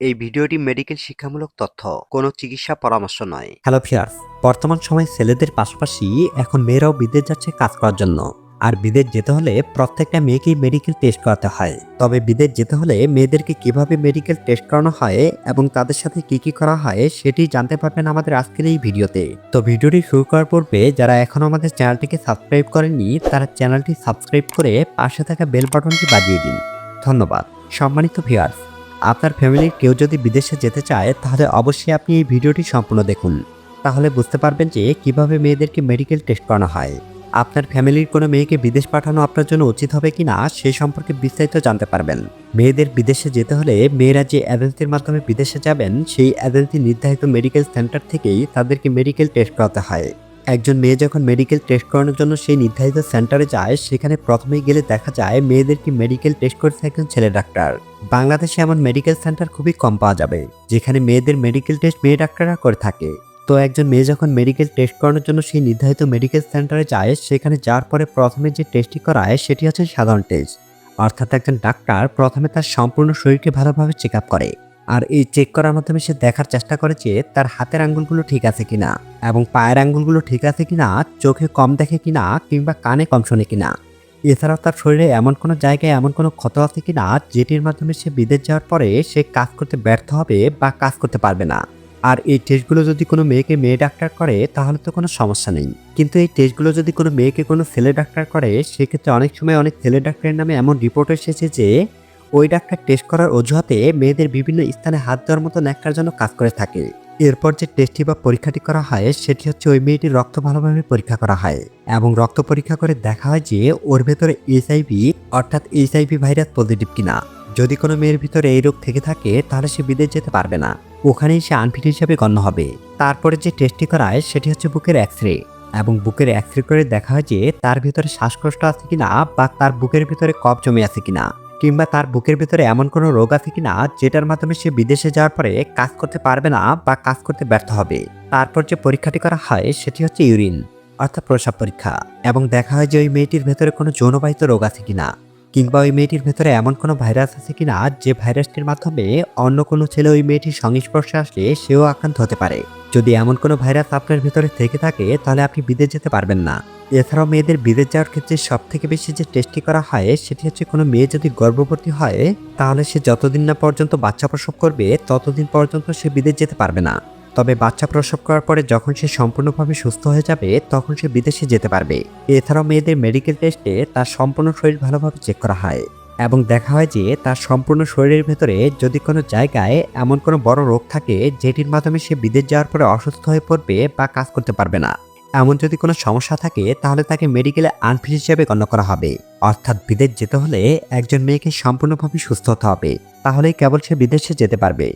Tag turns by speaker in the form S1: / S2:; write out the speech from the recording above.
S1: এই ভিডিওটি মেডিকেল শিক্ষামূলক তথ্য, কোনো চিকিৎসা পরামর্শ নয়।
S2: হ্যালো ভিউয়ার্স, বর্তমান সময়ে ছেলেদের পাশাপাশি এখন মেয়েরাও বিদেশ যাচ্ছে কাজ করার জন্য। আর বিদেশ যেতে হলে প্রত্যেকটা মেয়েকেই মেডিকেল টেস্ট করাতে হয়। তবে বিদেশ যেতে হলে মেয়েদেরকে কিভাবে মেডিকেল টেস্ট করানো হয় এবং তাদের সাথে কি কি করা হয় সেটি জানতে পারবেন আমাদের আজকের এই ভিডিওতে। তো ভিডিওটি শুরু করার পূর্বে যারা এখনো আমাদের চ্যানেলটিকে সাবস্ক্রাইব করেননি তারা চ্যানেলটি সাবস্ক্রাইব করে পাশে থাকা বেল বাটনটি বাজিয়ে দিন। ধন্যবাদ। সম্মানিত ভিউয়ার্স, আপনার ফ্যামিলির কেউ যদি বিদেশে যেতে চায় তাহলে অবশ্যই আপনি এই ভিডিওটি সম্পূর্ণ দেখুন। তাহলে বুঝতে পারবেন যে কিভাবে মেয়েদেরকে মেডিকেল টেস্ট করানো হয়। আপনার ফ্যামিলির কোনো মেয়েকে বিদেশ পাঠানো আপনার জন্য উচিত হবে কিনা সে সম্পর্কে বিস্তারিত জানতে পারবেন। মেয়েদের বিদেশে যেতে হলে মেয়েরা যে এজেন্সির মাধ্যমে বিদেশে যাবেন সেই এজেন্সি নির্ধারিত মেডিকেল সেন্টার থেকেই তাদেরকে মেডিকেল টেস্ট করাতে হয়। একজন মেয়ে যখন মেডিকেল টেস্ট করানোর জন্য সেই নির্ধারিত সেন্টারে যায় সেখানে প্রথমেই গেলে দেখা যায় মেয়েদেরকে মেডিকেল টেস্ট করছে একজন ছেলে ডাক্তার। বাংলাদেশে এমন মেডিকেল সেন্টার খুবই কম পাওয়া যাবে যেখানে মেয়েদের মেডিকেল টেস্ট মেয়ে ডাক্তাররা করে থাকে। তো একজন মেয়ে যখন মেডিকেল টেস্ট করানোর জন্য সেই নির্ধারিত মেডিকেল সেন্টারে যায় সেখানে যাওয়ার পরে প্রথমে যে টেস্টটি করায় সেটি হচ্ছে সাধারণ টেস্ট। অর্থাৎ একজন ডাক্তার প্রথমে তার সম্পূর্ণ শরীরকে ভালোভাবে চেক আপ করে। আর এই চেক করার মাধ্যমে সে দেখার চেষ্টা করে যে তার হাতের আঙ্গুলগুলো ঠিক আছে কিনা এবং পায়ের আঙ্গুলগুলো ঠিক আছে কিনা, চোখে কম দেখে কিনা কিংবা কানে কম শোনে কিনা। এছাড়াও তার শরীরে এমন কোনো জায়গায় এমন কোনো ক্ষত আছে কিনা যেটির মাধ্যমে সে বিদেশ যাওয়ার পরে সে কাজ করতে ব্যর্থ হবে বা কাজ করতে পারবে না। আর এই টেস্টগুলো যদি কোনো মেয়েকে মেয়ে ডাক্তার করে তাহলে তো কোনো সমস্যা নেই, কিন্তু এই টেস্টগুলো যদি কোনো মেয়েকে কোনো ছেলে ডাক্তার করে সেক্ষেত্রে অনেক সময় অনেক ছেলে ডাক্তারের নামে এমন রিপোর্ট এসেছে যে ওই ডাক্তার টেস্ট করার অজুহাতে মেয়েদের বিভিন্ন স্থানে হাত দেওয়ার মতো ন্যাক্কার জন্য কাজ করে থাকে। এরপর যে টেস্টটি বা পরীক্ষাটি করা হয় সেটি হচ্ছে ওই মেয়েটির রক্ত ভালোভাবে পরীক্ষা করা হয় এবং রক্ত পরীক্ষা করে দেখা হয় যে ওর ভেতরে এইচআইভি অর্থাৎ এইচআইভি ভাইরাস পজিটিভ কিনা। যদি কোনো মেয়ের ভিতরে এই রোগ থেকে থাকে তাহলে সে বিদেশ যেতে পারবে না, ওখানেই সে আনফিট হিসাবে গণ্য হবে। তারপরে যে টেস্টটি করায় সেটি হচ্ছে বুকের এক্সরে এবং বুকের এক্সরে করে দেখা হয় যে তার ভিতরে শ্বাসকষ্ট আছে কিনা বা তার বুকের ভিতরে কফ জমে আছে কিনা কিংবা তার বুকের ভিতরে এমন কোনো রোগ আছে কিনা যেটার মাধ্যমে সে বিদেশে যাওয়ার পরে কাজ করতে পারবে না বা কাজ করতে ব্যর্থ হবে। তারপর যে পরীক্ষাটি করা হয় সেটি হচ্ছে ইউরিন অর্থাৎ প্রস্রাব পরীক্ষা এবং দেখা হয় যে ওই মেয়েটির ভেতরে কোনো যৌনবাহিত রোগ আছে কিনা কিংবা ওই মেয়েটির ভেতরে এমন কোনো ভাইরাস আছে কিনা যে ভাইরাসটির মাধ্যমে অন্য কোনো ছেলে ওই মেয়েটির সংস্পর্শে আসলে সেও আক্রান্ত হতে পারে। যদি এমন কোনো ভাইরাস আপনার ভেতরে থেকে থাকে তাহলে আপনি বিদেশ যেতে পারবেন না। এছাড়াও মেয়েদের বিদেশ যাওয়ার ক্ষেত্রে সব থেকে বেশি যে টেস্টটি করা হয় সেটি হচ্ছে কোনো মেয়ে যদি গর্ভবতী হয় তাহলে সে যতদিন না পর্যন্ত বাচ্চা প্রসব করবে ততদিন পর্যন্ত সে বিদেশ যেতে পারবে না। তবে বাচ্চা প্রসব করার পরে যখন সে সম্পূর্ণভাবে সুস্থ হয়ে যাবে তখন সে বিদেশে যেতে পারবে। এছাড়াও মেয়েদের মেডিকেল টেস্টে তার সম্পূর্ণ শরীর ভালোভাবে চেক করা হয় এবং দেখা হয় যে তার সম্পূর্ণ শরীরের ভেতরে যদি কোনো জায়গায় এমন কোনো বড় রোগ থাকে যেটির মাধ্যমে সে বিদেশ যাওয়ার পরে অসুস্থ হয়ে পড়বে বা কাজ করতে পারবে না, এমন যদি কোনো সমস্যা থাকে তাহলে তাকে মেডিকেলে আনফিট হিসেবে গণ্য করা হবে। অর্থাৎ বিদেশ যেতে হলে একজন মেয়েকে সম্পূর্ণভাবে সুস্থ হতে হবে, তাহলেই কেবল সে বিদেশে যেতে পারবে।